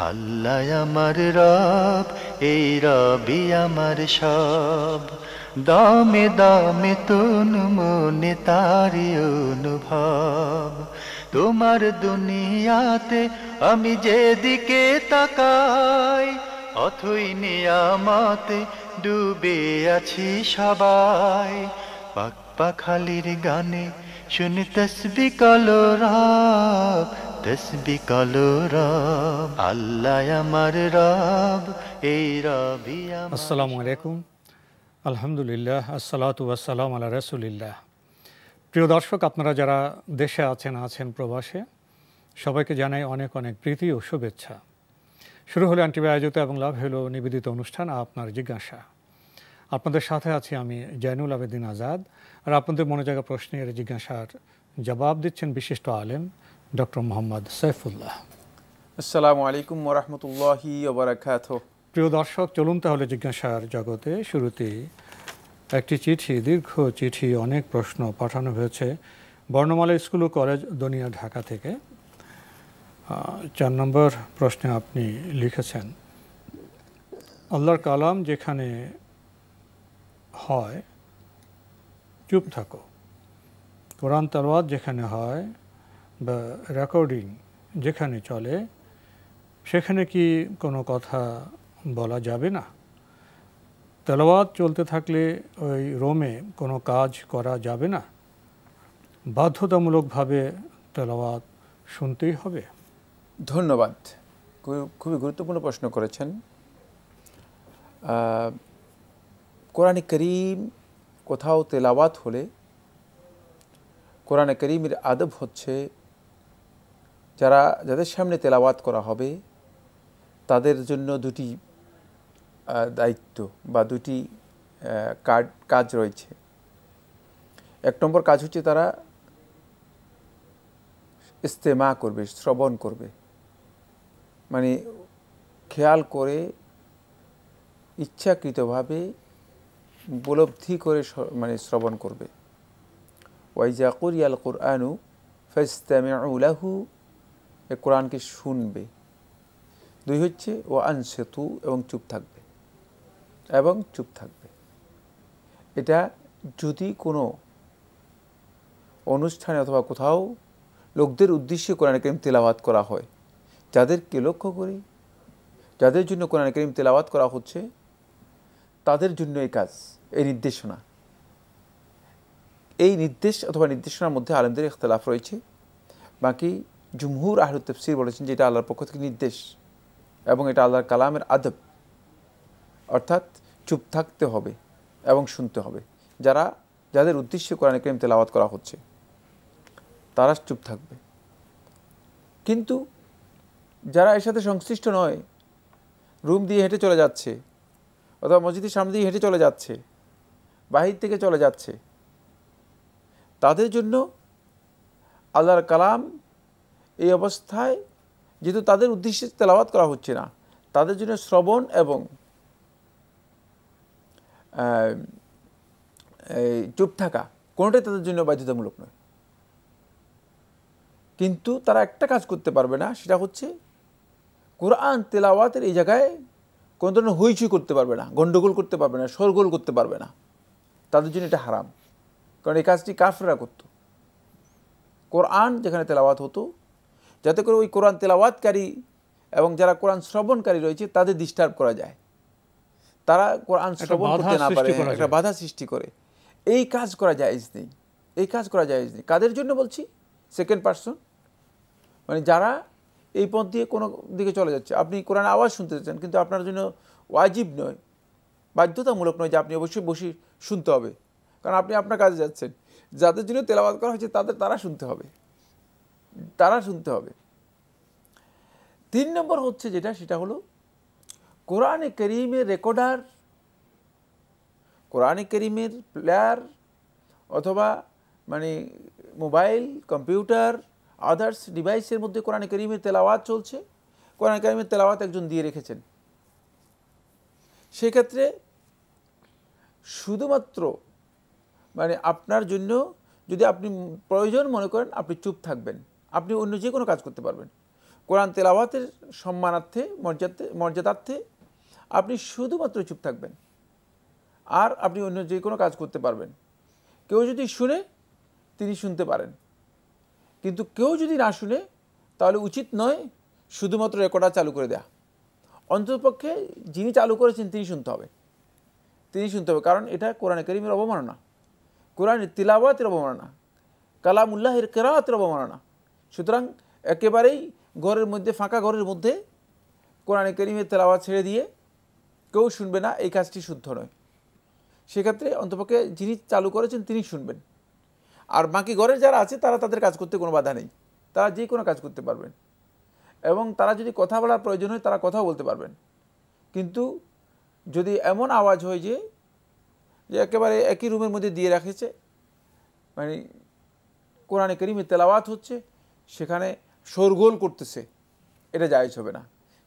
আল্লাহ আমার রব, এই রবি আমার সব। দামে দামে তন মনে তারি অনুভব। তোমার দুনিয়াতে আমি যেদিকে তাকাই, অথই নিয়ামতে ডুবে আছি সবাই। পাক পাখালির গানে শুনি তসবি কলরব, তসবি কলরব। আল্লাহ আমার রব, এই রবি আমার। আসসালামু আলাইকুম, আলহামদুলিল্লাহ, আসসালাতু ওয়াসসালাম আলা রাসূলিল্লাহ। প্রিয় দর্শক, আপনারা যারা দেশে আছেন প্রবাসে, সবাইকে জানাই অনেক অনেক প্রীতি ও শুভেচ্ছা। শুরু হলো এনটিভি আয়োজিত এবং লাভ হলো নিবেদিত অনুষ্ঠান আপনার জিজ্ঞাসা। আপনাদের সাথে আছি আমি জয়নুল আবেদিন আজাদ, আর আপনাদের মনে জাগা প্রশ্নের জিজ্ঞাসার জবাব দিচ্ছেন বিশিষ্ট আলেম ডক্টর মোহাম্মদ সাইফুল্লাহ। আসসালামু আলাইকুম ওয়া রাহমাতুল্লাহি ওয়া বারাকাতুহু। প্রিয় দর্শক, চলুন তাহলে জিজ্ঞাসার জগতে। শুরুতেই একটি চিঠি, দীর্ঘ চিঠি, অনেক প্রশ্ন পাঠানো হয়েছে বর্ণমালা স্কুল ও কলেজ দনিয়া, ঢাকা থেকে। 4 নম্বর প্রশ্নে আপনি লিখেছেন, আল্লাহর কালাম যেখানে হয় চুপ থাকো, কোরআন তেলাওয়াত যেখানে হয় বা রেকর্ডিং যেখানে চলে সেখানে কি কোনো কথা বলা যাবে না? তেলাওয়াত চলতে থাকলে ওই রোমে কোনো কাজ করা যাবে না? বাধ্যতামূলকভাবে তেলাওয়াত শুনতেই হবে? ধন্যবাদ, খুবই গুরুত্বপূর্ণ প্রশ্ন করেছেন। কোরআনে করিম কোথাও তেলাওয়াত হলে কোরআনে করিমের আদব হচ্ছে যাদের সামনে তেলাওয়াত করা হবে তাদের জন্য দুটি দায়িত্ব বা দুটি কাজ রয়েছে। 1 নম্বর কাজ হচ্ছে তারা ইস্তেমা করবে, শ্রবণ করবে, মানে খেয়াল করে ইচ্ছাকৃতভাবে উপলব্ধি করে মানে শ্রবণ করবে। ওয়াইজা কুরিয়াল কুরআনু ফাস্তামিউ লাহু, এ কোরআনকে শুনবে। 2 হচ্ছে ও আনসিতু, এবং চুপ থাকবে। এটা যদি কোনো অনুষ্ঠানে অথবা কোথাও লোকদের উদ্দেশ্যে কোরআন কারীম তেলাওয়াত করা হয়, যাদেরকে লক্ষ্য করি, যাদের জন্য কোরআন কারীম তেলাওয়াত করা হচ্ছে, তাদের জন্য এই কাজ, এই নির্দেশনা। এই নির্দেশ অথবা নির্দেশনার মধ্যে আলেমদের ইখতিলাফ রয়েছে। বাকি জুমহুর আহলুত তাফসীর বলেছেন যে এটা আল্লাহর পক্ষ থেকে নির্দেশ এবং এটা আল্লাহর কালামের আদব, অর্থাৎ চুপ থাকতে হবে এবং শুনতে হবে। যাদের উদ্দেশ্যে কোরআন কারীম তেলাওয়াত করা হচ্ছে তারা চুপ থাকবে। কিন্তু যারা এর সাথে সংশ্লিষ্ট নয়, রুম দিয়ে হেঁটে চলে যাচ্ছে অথবা মসজিদের সামনে দিয়ে হেঁটে চলে যাচ্ছে, বাহির থেকে চলে যাচ্ছে, তাদের জন্য আল্লাহর কালাম এই অবস্থায়, যেহেতু তাদের উদ্দেশ্যে তেলাওয়াত করা হচ্ছে না, তাদের জন্য শ্রবণ এবং চুপ থাকা কোনোটাই তাদের জন্য বাধ্যতামূলক নয়। কিন্তু তারা একটা কাজ করতে পারবে না, সেটা হচ্ছে কোরআন তেলাওয়াতের এই জায়গায় কোনো ধরনের হইচই করতে পারবে না, গণ্ডগোল করতে পারবে না, শোরগোল করতে পারবে না। তাদের জন্য এটা হারাম, কারণ এই কাজটি কাফেররা করত। কোরআন যেখানে তেলাওয়াত হতো, যাতে করে ওই কোরআন তেলাওয়াতকারী এবং যারা কোরআন শ্রবণকারী রয়েছে তাদের ডিস্টার্ব করা যায়, তারা কোরআন শ্রবণ করতে না পারে, একটা বাধা সৃষ্টি করে। এই কাজ করা জায়েজ নেই। কাদের জন্য বলছি? সেকেন্ড পারসন, মানে যারা এই পথ দিয়ে কোনো দিকে চলে যাচ্ছে, আপনি কোরআন আওয়াজ শুনতে চাচ্ছেন, কিন্তু আপনার জন্য ওয়াজিব নয়, বাধ্যতামূলক নয় যে আপনি অবশ্যই বসে শুনতে হবে, কারণ আপনি আপনার কাজে যাচ্ছেন। যাদের জন্য তেলাওয়াত করা হয়েছে তারা শুনতে হবে। 3 নম্বর হচ্ছে সেটা হলো কোরআনে করিমের রেকর্ডার, কোরআনে করিমের প্লেয়ার অথবা মানে মোবাইল, কম্পিউটার, আদার্স ডিভাইসের মধ্যে কোরআনে করিমের তেলাওয়াত চলছে, কোরআনে করিমের তেলাওয়াত একজন দিয়ে রেখেছেন। সেক্ষেত্রে শুধুমাত্র মানে আপনার জন্য, যদি আপনি প্রয়োজন মনে করেন, আপনি চুপ থাকবেন, আপনি অন্য যে কোনো কাজ করতে পারবেন। কোরআন তেলাওয়াতের সম্মানার্থে মর্যাদার্থে আপনি শুধুমাত্র চুপ থাকবেন, আর আপনি অন্য যে কোনো কাজ করতে পারবেন। কেউ যদি শুনে তিনি শুনতে পারেন, কিন্তু কেউ যদি না শুনে তাহলে উচিত নয় শুধুমাত্র রেকর্ডার চালু করে দেয়া। অন্ততপক্ষে যিনি চালু করেছেন তিনি শুনতে হবে, কারণ এটা কোরআনে কারীমের অবমাননা, কোরআনের তিলাওয়াতের অবমাননা, কালামুল্লাহের কেরাতের অবমাননা। সুতরাং একেবারেই ঘরের মধ্যে, ফাঁকা ঘরের মধ্যে কোরআনে কারীমের তেলাওয়াত ছেড়ে দিয়ে কেউ শুনবে না, এই কাজটি শুদ্ধ নয়। সেক্ষেত্রে অন্তপক্ষে যিনি চালু করেছেন তিনি শুনবেন, আর বাকি ঘরের যারা আছে তারা তাদের কাজ করতে কোনো বাধা নেই, তারা যে কোনো কাজ করতে পারবেন, এবং তারা যদি কথা বলার প্রয়োজন হয় তারা কথাও বলতে পারবেন। কিন্তু যদি এমন আওয়াজ হয় যে একেবারে একই রুমের মধ্যে দিয়ে রেখেছে, মানে কোরআনে কারীমের তেলাওয়াত হচ্ছে, সেখানে শোরগোল করতেছে, এটা জায়েজ হবে না।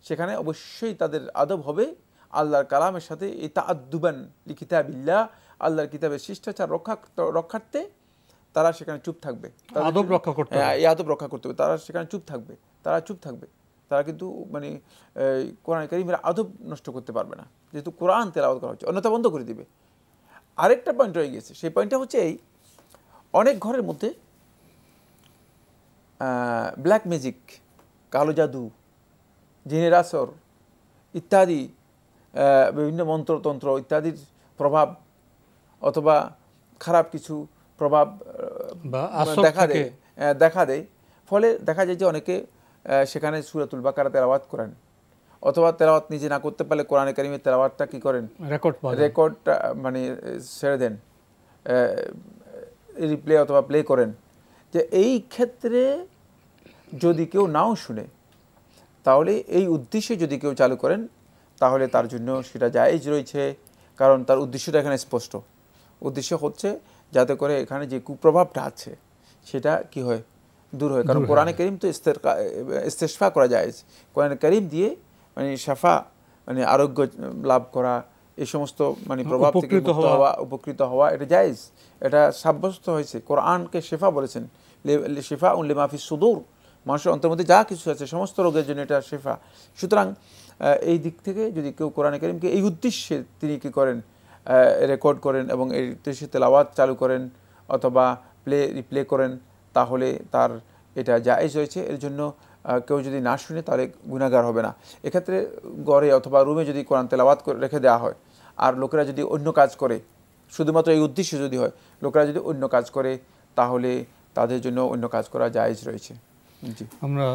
সেখানে অবশ্যই তাদের আদব হবে আল্লাহর কালামের সাথে, এই তাআদ্দুবান লিকিতাবিল্লাহ, আল্লাহর কিতাবের শিষ্টাচার রক্ষার্থে তারা সেখানে চুপ থাকবে, আদব রক্ষা করতে হবে, এই আদব রক্ষা করতে হবে। তারা সেখানে চুপ থাকবে, তারা কিন্তু মানে কোরআন কারীমের আদব নষ্ট করতে পারবে না, যেহেতু কোরআন তেলাওয়াত করা হচ্ছে, অন্যথা বন্ধ করে দিবে। আরেকটা পয়েন্ট রয়ে গেছে, সেই পয়েন্টটা হচ্ছে এই, অনেক ঘরের মধ্যে ব্ল্যাক ম্যাজিক, কালো জাদু, জিনের আসর ইত্যাদি, বিভিন্ন মন্ত্রতন্ত্র ইত্যাদির প্রভাব অথবা খারাপ কিছু প্রভাব দেখা দেয়। ফলে দেখা যায় যে অনেকে সেখানে সূরাতুল বাকারা তেলাওয়াত করেন, অথবা তেলাওয়াত নিজে না করতে পারলে কোরআনে কারীমের তেলাওয়াতটা কি করেন, রেকর্ডটা মানে ছেড়ে দেন, রিপ্লে অথবা প্লে করেন। যে এই ক্ষেত্রে যদি কেউ নাও শুনে, তাহলে এই উদ্দেশ্যে যদি কেউ চালু করেন তাহলে তার জন্য সেটা জায়েজ রয়েছে, কারণ তার উদ্দেশ্যটা এখানে স্পষ্ট। উদ্দেশ্য হচ্ছে যাতে করে এখানে যে কুপ্রভাবটা আছে সেটা কি হয়, দূর হয়। কারণ কোরআনে কারীম তো ইস্তেশফা করা যায়, কোরআনে কারীম দিয়ে মানে শাফা মানে আরোগ্য লাভ করা, এই সমস্ত মানে প্রভাব থেকে উপকৃত হওয়া এটা জায়েজ, এটা সাব্যস্ত হয়েছে। কোরআনকে শেফা বলেছেন, শেফা লিমা ফিস সুদূর, মানুষের অন্তরের মধ্যে যা কিছু আছে সমস্ত রোগের জন্য এটা শেফা। সুতরাং এই দিক থেকে যদি কেউ কোরআনে কারীমকে এই উদ্দেশ্যে তিনি কি করেন, রেকর্ড করেন এবং এই উদ্দেশ্যে তেলাওয়াত চালু করেন অথবা রিপ্লে করেন, তাহলে তার এটা জায়েজ হয়েছে। এর জন্য কেউ যদি না শুনে তাহলে গুনাহগার হবে না। এক্ষেত্রে ঘরে অথবা রুমে যদি কোরআন তেলাওয়াত রেখে দেওয়া হয়, আর লোকেরা যদি অন্য কাজ করে, শুধুমাত্র এই উদ্দেশ্য যদি হয়, লোকেরা যদি অন্য কাজ করে, তাহলে তাদের জন্য অন্য কাজ করা জায়েজ রয়েছে। জি, আমরা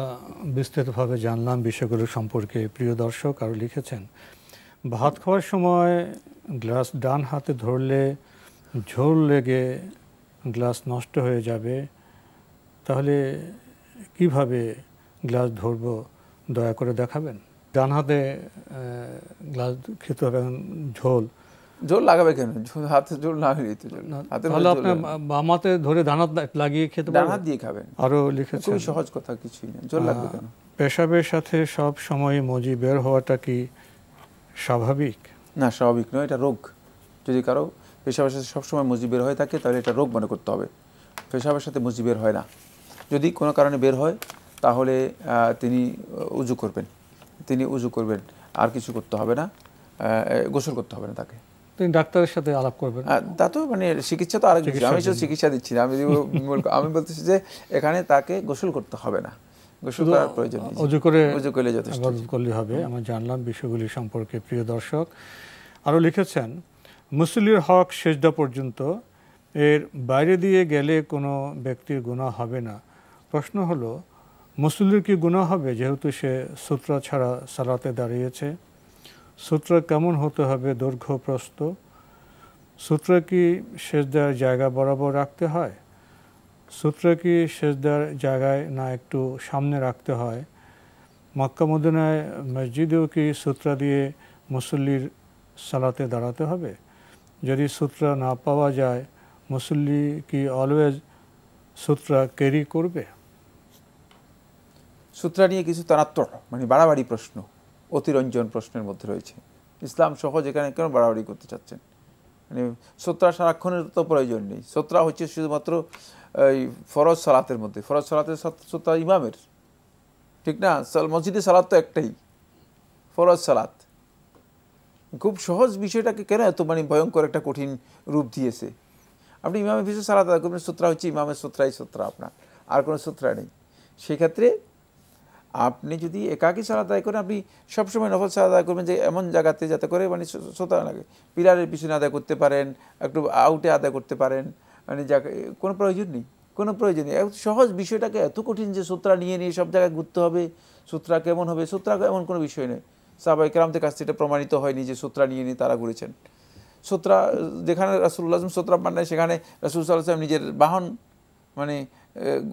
বিস্তারিতভাবে জানলাম বিষয়গুলো সম্পর্কে। প্রিয় দর্শক আরও লিখেছেন, ভাত খাওয়ার সময় গ্লাস ডান হাতে ধরলে ঝোল লেগে গ্লাস নষ্ট হয়ে যাবে, তাহলে কিভাবে গ্লাস ধরবো দয়া করে দেখাবেন। ডান হাতে গ্লাস খেতে হবে, ঝোল লাগাবে কেন? হাতে ঝোল লাগালেই তো তাহলে আপনি বাম হাতে ধরে ডান হাত লাগিয়ে খেতে পারবেন, ডান হাত দিয়ে খাবেন। আরও লিখেছেন, খুবই সহজ কথা, কিছুই না, ঝোল লাগবে কেন? পেশাবের সাথে সব সময় মজি বের হওয়াটা কি স্বাভাবিক? না, স্বাভাবিক নয়, এটা রোগ। যদি কারো পেশাবের সাথে সবসময় মজি বের হয়ে থাকে তাহলে এটা রোগ মনে করতে হবে। পেশাবের সাথে মজি বের হয় না। যদি কোনো কারণে বের হয় তাহলে তিনি উজু করবেন, আর কিছু করতে হবে না, গোসল করতে হবে না তাকে। তিনি ডাক্তারের সাথে আলাপ করবেন, তা তো মানে চিকিৎসা তো আরেক বিষয়, আমি চিকিৎসা দিচ্ছি না, আমি বলতেছি যে এখানে তাকে গোসল করতে হবে না, গোসল করার প্রয়োজন নেই, উজু করলে যথেষ্ট করলে হবে। আমরা জানলাম বিষয়গুলি সম্পর্কে। প্রিয় দর্শক আরও লিখেছেন, মুসল্লির হক সেজদা পর্যন্ত, এর বাইরে দিয়ে গেলে কোনো ব্যক্তির গুনাহ হবে না। প্রশ্ন হলো, মুসল্লির কি গুনাহ হবে যেহেতু সে সূত্র ছাড়া সালাতে দাঁড়িয়েছে? সূত্র কেমন হতে হবে, দৈর্ঘ্য প্রস্থ? সূত্র কি সেজদার জায়গা বরাবর রাখতে হয়? সূত্র কি সেজদার জায়গায় না একটু সামনে রাখতে হয়? মক্কা মদিনায় মসজিদেও কি সূত্রা দিয়ে মুসল্লির সালাতে দাঁড়াতে হবে? যদি সূত্র না পাওয়া যায়, মুসল্লি কি অলওয়েজ সূত্রা ক্যারি করবে? সূত্রা নিয়ে কিছু তারাত্তর মানে বাড়াবাড়ি প্রশ্ন, অতিরঞ্জন প্রশ্নের মধ্যে রয়েছে। ইসলাম সহজ, এখানে কেন বাড়াবাড়ি করতে চাচ্ছেন? মানে সূত্রা সারাক্ষণের তো প্রয়োজন নেই। সূত্রা হচ্ছে শুধুমাত্র এই ফরজ সালাতের মধ্যে, ফরজ সালাতের সূত্রা ইমামের, ঠিক না? মসজিদে সালাত তো একটাই, ফরজ সালাত। খুব সহজ বিষয়টাকে কেন এত মানে ভয়ঙ্কর একটা কঠিন রূপ দিয়েছে? আপনি ইমামের পিছনে সালাত আদায় করবেন, সূত্রা হচ্ছে ইমামের সূত্রাই সূত্রা, আপনার আর কোনো সূত্রা নেই। সেক্ষেত্রে আপনি যদি একাকী সালাত আদায় করেন, আপনি সবসময় নফল সালাত আদায় করবেন যে এমন জায়গাতে যাতে করে মানে শ্রোতা লাগে, পিলারের পিছনে আদায় করতে পারেন, একটু আউটে আদায় করতে পারেন, মানে যা কোনো প্রয়োজন নেই, কোনো প্রয়োজন নেই। সহজ বিষয়টাকে এত কঠিন যে সূত্রা নিয়ে নিয়ে সব জায়গায় ঘুরতে হবে, সূত্রা কেমন হবে, সূত্রা এমন কোনো বিষয় নেই। সাহাবায়ে কেরামদের কাছ থেকে এটা প্রমাণিত হয়নি যে সূত্রা নিয়ে নিয়ে তারা ঘুরেছেন। সূত্রা যেখানে রাসূলুল্লাহ সাল্লাল্লাহু আলাইহি ওয়াসাল্লাম সূত্রা বানায়, সেখানে রাসূল সাল্লাল্লাহু আলাইহি ওয়াসাল্লাম নিজের বাহন মানে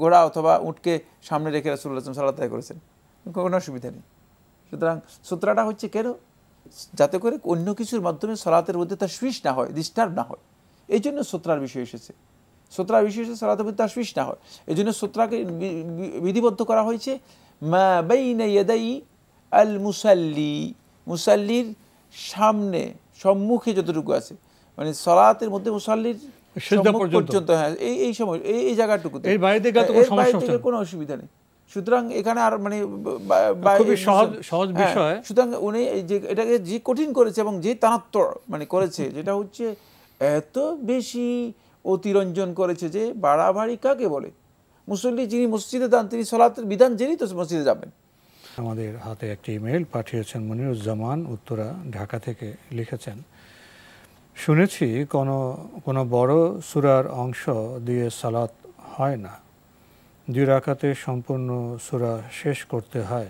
ঘোড়া অথবা উটকে সামনে রেখে রাসূলুল্লাহ সাল্লাল্লাহু আলাইহি ওয়াসাল্লাম সালাত আদায় করেছেন, কোনো অসুবিধা নেই। সুতরাং সূত্রাটা হচ্ছে কেন, যাতে করে অন্য কিছুর মাধ্যমে সালাতের মধ্যে তাশবিশ না হয়, ডিস্টার্ব না হয়, এই জন্য সূত্রার বিষয় এসেছে। সূত্রার বিষয় এসেছে সালাতের মধ্যে তাশবিশ না হয়, এই জন্য সূত্রাকে বিধিবদ্ধ করা হয়েছে। মা বাইনা ইয়াদাই আল মুসাল্লি, মুসাল্লির সামনে সম্মুখে যতটুকু আছে, মানে সালাতের মধ্যে মুসাল্লির পর্যন্ত, হ্যাঁ এই সময় এই জায়গাটুকুতে, এর বাইরে কোনো অসুবিধা নেই। সুতরাং এখানে আর মানে খুবই সহজ বিষয়। সুতরাং উনি যে এটাকে যে কঠিন করেছে এবং যে তানাত্তর মানে করেছে, যেটা হচ্ছে এত বেশি অতিরঞ্জন করেছে যে বাড়াবাড়ি কাকে বলে। মুসল্লি যিনি মসজিদে যান, তিনি সালাতের বিধান জেনেই তো মসজিদে যাবেন। আমাদের হাতে একটি ইমেইল পাঠিয়েছেন মনিরুজ্জামান, উত্তরা, ঢাকা থেকে লিখেছেন, শুনেছি কোনো বড় সূরার অংশ দিয়ে সালাত হয় না, 2 রাকাতে সম্পূর্ণ সূরা শেষ করতে হয়।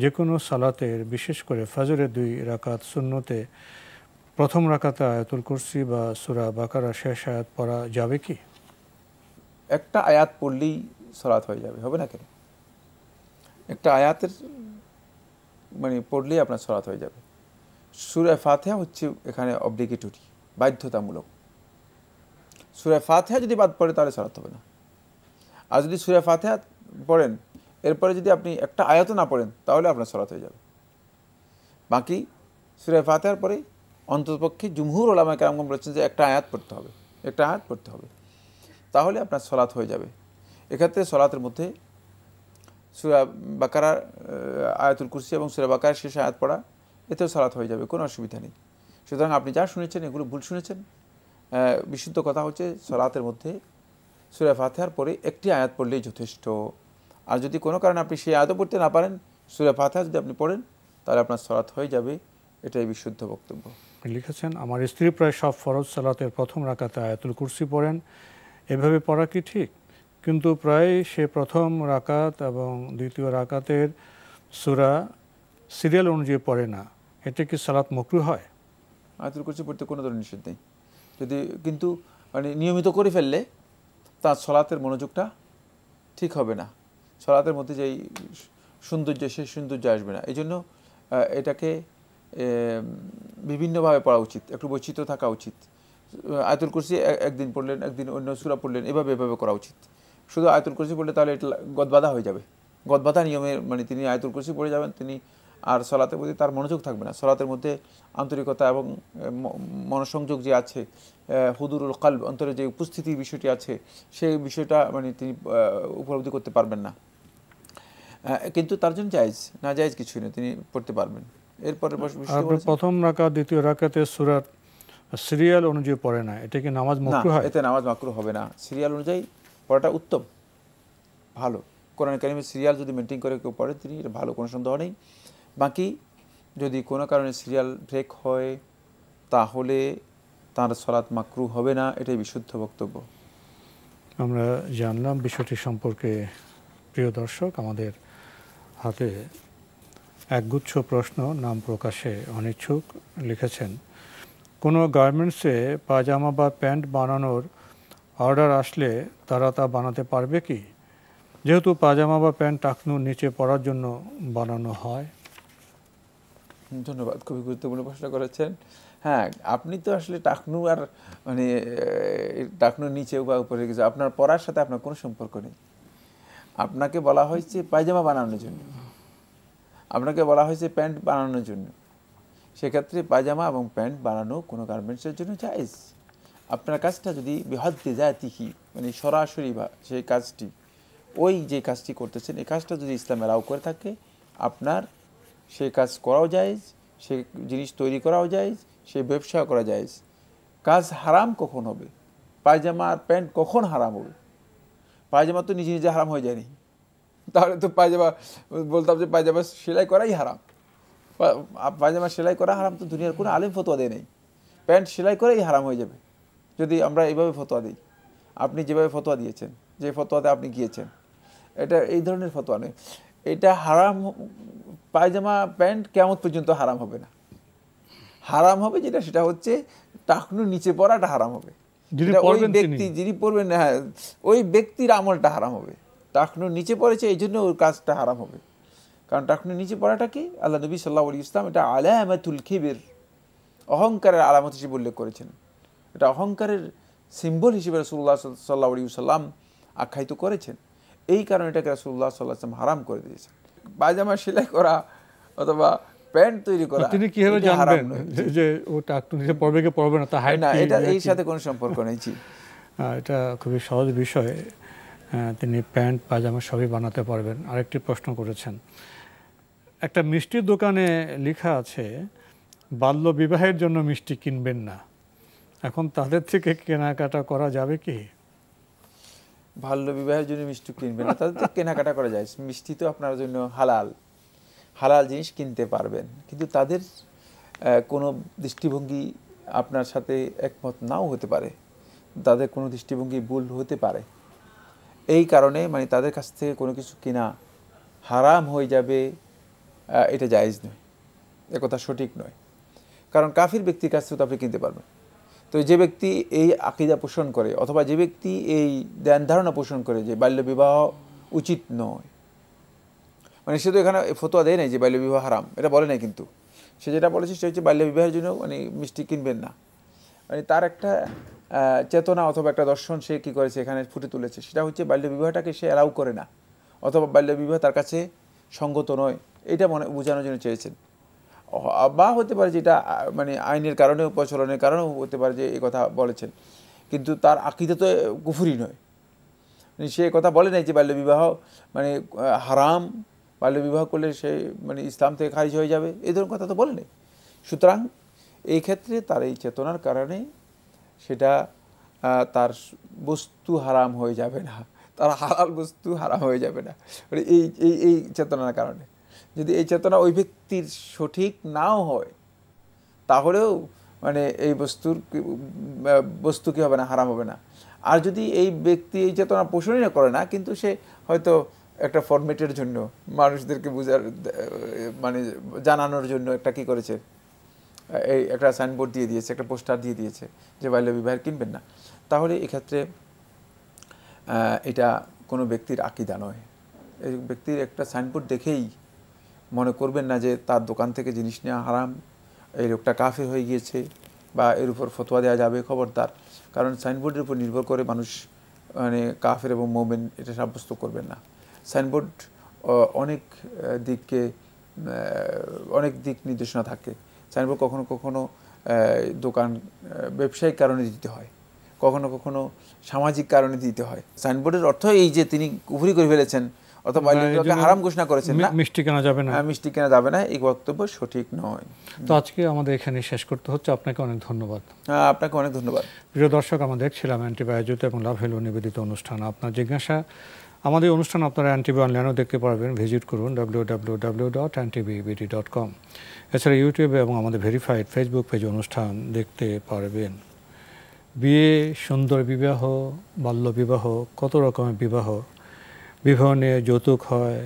যে কোনো সালাতের, বিশেষ করে ফজরের 2 রাকাত সুন্নতে প্রথম রাকাতে আয়াতুল কুরসি বা সূরা বাকারা শেষ আয়াত পড়া যাবে কি? একটা আয়াত পড়লেই সালাত হয়ে যাবে, হবে না কেন? একটা আয়াতের মানে পড়লেই আপনার সালাত হয়ে যাবে। সূরা ফাতিহা হচ্ছে এখানে অব্লিগেটরি, বাধ্যতামূলক। সূরা ফাতিহা যদি বাদ পড়ে তাহলে সালাত হবে না। আর যদি সূরা ফাতিহা পড়েন, এরপরে যদি আপনি একটা আয়াতও না পড়েন, তাহলে আপনার সালাত হয়ে যাবে। বাকি সূরা ফাতিহার পরে অন্ততপক্ষে জুমহুর উলামায়ে কেরাম বলেছেন যে একটা আয়াত পড়তে হবে, একটা আয়াত পড়তে হবে, তাহলে আপনার সালাত হয়ে যাবে। এক্ষেত্রে সালাতের মধ্যে সূরা বাকারার আয়াতুল কুরসি এবং সূরা বাকারার শেষ আয়াত পড়া, এতেও সালাত হয়ে যাবে, কোনো অসুবিধা নেই। সুতরাং আপনি যা শুনেছেন এগুলো ভুল শুনেছেন। বিশুদ্ধ কথা হচ্ছে সালাতের মধ্যে সূরা ফাতিহার পরে একটি আয়াত পড়লেই যথেষ্ট। আর যদি কোনো কারণে আপনি সেই আয়াতও পড়তে না পারেন, সূরা ফাতিহা যদি আপনি পড়েন, তাহলে আপনার সালাত হয়ে যাবে, এটাই বিশুদ্ধ বক্তব্য। লিখেছেন, আমার স্ত্রী প্রায় সব ফরজ সালাতের প্রথম রাকাতে আয়াতুল কুরসি পড়েন, এভাবে পড়া কি ঠিক? কিন্তু প্রায় সে প্রথম রাকাত এবং দ্বিতীয় রাকাতের সূরা সিরিয়াল অনুযায়ী পড়ে না, এতে কি সালাত মাকরুহ হয়? আয়াতুল কুরসি পড়তে কোনো ধরনের নিষেধ নেই, যদি কিন্তু মানে নিয়মিত করে ফেললে তার সালাতের মনোযোগটা ঠিক হবে না, সালাতের মধ্যে যেই সৌন্দর্য, সেই সৌন্দর্য আসবে না। এই জন্য এটাকে বিভিন্নভাবে পড়া উচিত, একটু বৈচিত্র্য থাকা উচিত। আয়াতুল কুরসি একদিন পড়লেন, একদিন অন্য সূরা পড়লেন, এভাবে করা উচিত। শুধু আয়াতুল কুরসি পড়লে তাহলে এটা গদবাধা হয়ে যাবে, গদবাধা নিয়মের মানে তিনি আয়াতুল কুরসি পড়ে যাবেন, তিনি আর সালাতের প্রতি তার মনোযোগ থাকবে না। সালাতের মধ্যে আন্তরিকতা এবং মনোসংযোগ যে আছে, হুদুরুল কলব, অন্তরে যে উপস্থিতির বিষয়টি আছে, সেই বিষয়টা মানে তিনি উপলব্ধি করতে পারবেন না। কিন্তু তার জন্য জায়েজ, না জায়েজ কিছুই না, তিনি পড়তে পারবেন। এরপরে প্রথম রাকাত দ্বিতীয় রাকাতে সূরা সিরিয়াল অনুযায়ী পড়ে না, এটা কি নামাজ মাকরুহ হয়? এতে নামাজ মাকরুহ হবে না। সিরিয়াল অনুযায়ী পড়াটা উত্তম, ভালো। কোরআন কারিমের সিরিয়াল যদি মেনটেন করে কেউ পড়ে, তিনি এটা ভালো, কোনো সন্দেহ নেই। বাকি যদি কোনো কারণে সিরিয়াল ব্রেক হয়, তাহলে তার সালাত মাকরুহ হবে না, এটাই বিশুদ্ধ বক্তব্য। আমরা জানলাম বিষয়টি সম্পর্কে। প্রিয় দর্শক, আমাদের হাতে একগুচ্ছ প্রশ্ন, নাম প্রকাশে অনিচ্ছুক, লিখেছেন, কোনো গার্মেন্টসে পায়জামা বা প্যান্ট বানানোর অর্ডার আসলে তারা তা বানাতে পারবে কি, যেহেতু পায়জামা বা প্যান্ট টাকনুর নিচে পরার জন্য বানানো হয়? ধন্যবাদ, খুবই গুরুত্বপূর্ণ প্রশ্ন করেছেন। হ্যাঁ, আপনি তো আসলে টাকনু আর মানে টাকনুর নিচেও বা উপরে কিছু আপনার পরার সাথে আপনার কোনো সম্পর্ক নেই। আপনাকে বলা হয়েছে পায়জামা বানানোর জন্য, আপনাকে বলা হয়েছে প্যান্ট বানানোর জন্য। সেক্ষেত্রে পায়জামা এবং প্যান্ট বানানো কোনো গার্মেন্টসের জন্য জায়েজ। আপনার কাজটা যদি বিহাদ্দে জাতিহি, মানে সরাসরি বা সেই কাজটি ওই যে কাজটি করতেছেন এই কাজটা যদি ইসলাম অ্যালাউ করে থাকে আপনার সেই কাজ করাও যায়, সে জিনিস তৈরি করাও যায়, সে ব্যবসা করা যায়। কাজ হারাম কখন হবে? পায়জামা আর প্যান্ট কখন হারাম হবে? পায়জামা তো নিজে নিজে হারাম হয়ে যায়নি, তাহলে তো পায়জামা বলতাম যে পায়জামা সেলাই করাই হারাম। পায়জামা সেলাই করা হারাম তো দুনিয়ার কোনো আলেম ফতোয়া দেয় নেই। প্যান্ট সেলাই করেই হারাম হয়ে যাবে যদি আমরা এইভাবে ফতোয়া দিই। আপনি যেভাবে ফতোয়া দিয়েছেন, যে ফতোয়াতে আপনি গিয়েছেন, এটা এই ধরনের ফতোয়া নয়। এটা হারাম, পায়জামা প্যান্ট কিয়ামত পর্যন্ত হারাম হবে না। হারাম হবে যেটা, সেটা হচ্ছে টাকনুর নিচে পড়াটা হারাম হবে। ওই ব্যক্তি যিনি পড়বেন, হ্যাঁ, ওই ব্যক্তির আমলটা হারাম হবে। টাকনুর নিচে পড়েছে এই জন্য ওর কাজটা হারাম হবে। কারণ টাকনুর নিচে পড়াটা কি? আল্লাহ নবী সাল্লাল্লাহু আলাইহি ওয়াসাল্লাম এটা আলামাতুল কিবির, অহংকারের আলামত হিসেবে উল্লেখ করেছেন। এটা অহংকারের সিম্বল হিসেবে রাসূলুল্লাহ সাল্লাল্লাহু আলাইহি ওয়াসাল্লাম আখ্যায়িত করেছেন। এই কারণে এটাকে রাসূলুল্লাহ সাল্লাল্লাহু আলাইহি ওয়াসাল্লাম হারাম করে দিয়েছেন। পায়জামা সেলাই করা অথবা প্যান্ট তৈরি করা, তিনি কিভাবে জানবেন যে ও টাকনু নিচে পড়বে কি পড়বে না? তা হাইট না, এটা এর সাথে কোনো সম্পর্ক নেই। এটা খুবই সহজ বিষয়। তিনি প্যান্ট পায়জামা সবই বানাতে পারবেন। আরেকটি প্রশ্ন করেছেন, একটা মিষ্টির দোকানে লেখা আছে বাল্য বিবাহের জন্য মিষ্টি কিনবেন না, এখন তাদের থেকে কেনাকাটা করা যাবে কি? বাল্য বিবাহের জন্য মিষ্টি কিনবেন না, তাদের থেকে কেনাকাটা করা যায়। মিষ্টি তো আপনার জন্য হালাল, হালাল জিনিস কিনতে পারবেন, কিন্তু তাদের কোনো দৃষ্টিভঙ্গি আপনার সাথে একমত নাও হতে পারে, তাদের কোনো দৃষ্টিভঙ্গি ভুল হতে পারে। এই কারণে মানে তাদের কাছ থেকে কোনো কিছু কিনা হারাম হয়ে যাবে, এটা জায়েজ নয়, একথা সঠিক নয়। কারণ কাফির ব্যক্তির কাছ থেকে তো আপনি কিনতে পারবেন। তো যে ব্যক্তি এই আকীদা পোষণ করে অথবা যে ব্যক্তি এই ধ্যান ধারণা পোষণ করে যে বাল্য বিবাহ উচিত নয়, মানে সে তো এখানে ফতোয়া দেয় নাই যে বাল্য বিবাহ হারাম, এটা বলে নাই, কিন্তু সে যেটা বলেছে সেটা হচ্ছে বাল্য বিবাহের জন্য মানে মিষ্টি কিনবেন না। মানে তার একটা চেতনা অথবা একটা দর্শন সে কী করেছে এখানে ফুটে তুলেছে, সেটা হচ্ছে বাল্য বিবাহটাকে সে অ্যালাউ করে না, অথবা বাল্য বিবাহ তার কাছে সঙ্গত নয়, এটা মনে বোঝানোর জন্য চেয়েছেন। বা হতে পারে যেটা মানে আইনের কারণেও প্রচলনের কারণেও হতে পারে যে এই কথা বলেছেন, কিন্তু তার আকীদা তো কুফরি নয়। সে কথা বলে নাই যে বাল্য বিবাহ মানে হারাম, বাল্য বিবাহ করলে সে মানে ইসলাম থেকে খারিজ হয়ে যাবে, এই ধরনের কথা তো বলে নেই। সুতরাং এই ক্ষেত্রে তার এই চেতনার কারণে সেটা তার বস্তু হারাম হয়ে যাবে না, তার হালাল বস্তু হারাম হয়ে যাবে না, মানে এই এই এই চেতনার কারণে। যদি এই চেতনা ওই ব্যক্তির সঠিক নাও হয় তাহলেও মানে এই বস্তু কী হবে না, হারাম হবে না। আর যদি এই ব্যক্তি এই চেতনা পোষণই করে না, কিন্তু সে হয়তো একটা ফরম্যাটের জন্য মানুষদেরকে মানে জানানোর জন্য একটা কী করেছে, এই একটা সাইনবোর্ড দিয়ে দিয়েছে, একটা পোস্টার দিয়ে দিয়েছে যে বাল্য বিবাহ কিনবেন না, তাহলে এক্ষেত্রে এটা কোনো ব্যক্তির আকীদা নয়। এই ব্যক্তির একটা সাইনবোর্ড দেখেই মনে করবেন না যে তার দোকান থেকে জিনিস নেওয়া হারাম, এই লোকটা কাফের হয়ে গিয়েছে বা এর উপর ফতোয়া দেওয়া যাবে, খবরদার। কারণ সাইনবোর্ডের উপর নির্ভর করে মানুষ মানে কাফের এবং মুমিন এটা সাব্যস্ত করবেন না। সাইনবোর্ড অনেক দিক নির্দেশনা থাকে। সাইনবোর্ড কখনো কখনো দোকান ব্যবসায়িক কারণে দিতে হয়, কখনো কখনো সামাজিক কারণে দিতে হয়। সাইনবোর্ডের অর্থ এই যে তিনি কুফরি করে ফেলেছেন অথবা হারাম ঘোষণা করেছেন না, মিষ্টি কেনা যাবে না, মিষ্টি কেনা যাবে না, এই বক্তব্য সঠিক নয়। তো আজকে আমাদের এখানে শেষ করতে হচ্ছে। আপনাকে অনেক ধন্যবাদ। আপনাকে অনেক ধন্যবাদ। প্রিয় দর্শক, আমরা দেখছিলাম অ্যান্টিবায়োটিক এবং লাভ হেলো নিবেদিত অনুষ্ঠান। আপনার জিজ্ঞাসা, আমাদের অনুষ্ঠান আপনারা অ্যান্টিবি অনলাইনেও দেখতে পারবেন, ভিজিট করুন www.antibbt.com। এছাড়া ইউটিউবে এবং আমাদের ভেরিফাইড ফেসবুক পেজে অনুষ্ঠান দেখতে পারবেন। বিয়ে, সুন্দর বিবাহ, বাল্য বিবাহ, কত রকমের বিবাহ, বিবাহ নিয়ে যৌতুক হয়,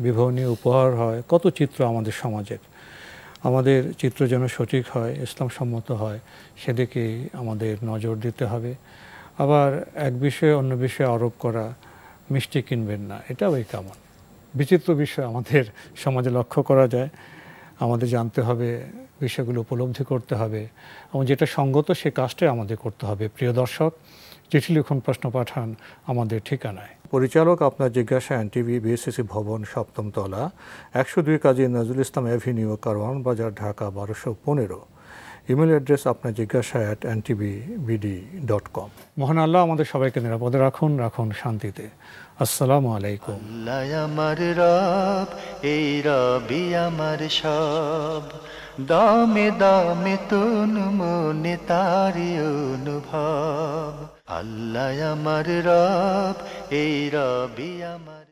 বিবাহ নিয়ে উপহার হয়, কত চিত্র আমাদের সমাজের। আমাদের চিত্র যেন সঠিক হয়, ইসলাম সম্মত হয়, সেদিকেই আমাদের নজর দিতে হবে। আবার এক বিষয়ে অন্য বিষয়ে আরোপ করা, মিষ্টি কিনবেন না, এটাও এই কেমন বিচিত্র বিষয় আমাদের সমাজে লক্ষ্য করা যায়। আমাদের জানতে হবে, বিষয়গুলো উপলব্ধি করতে হবে এবং যেটা সঙ্গত সে কাজটাই আমাদের করতে হবে। প্রিয় দর্শক, চিঠি লিখুন, প্রশ্ন পাঠান আমাদের ঠিকানায়। পরিচালক আপনার জিজ্ঞাসা, এনটিভি, বিএসসিসি ভবন, 7ম তলা, 102 কাজী নজরুল ইসলাম অ্যাভিনিউ, কারওয়ান বাজার, ঢাকা 1215। ইমেল অ্যাড্রেস আপনার জিজ্ঞাসা@ntvbd.com। মহান আল্লাহ আমাদের সবাইকে নিরাপদে রাখুন, রাখুন শান্তিতে। আসসালামু আলাইকুম। আল্লাহ আমার রব, এই রবি আমার সব, দামে দামে তুন মনে তারি অনুভব। আল্লাহ আমার রব, এই রবি আমার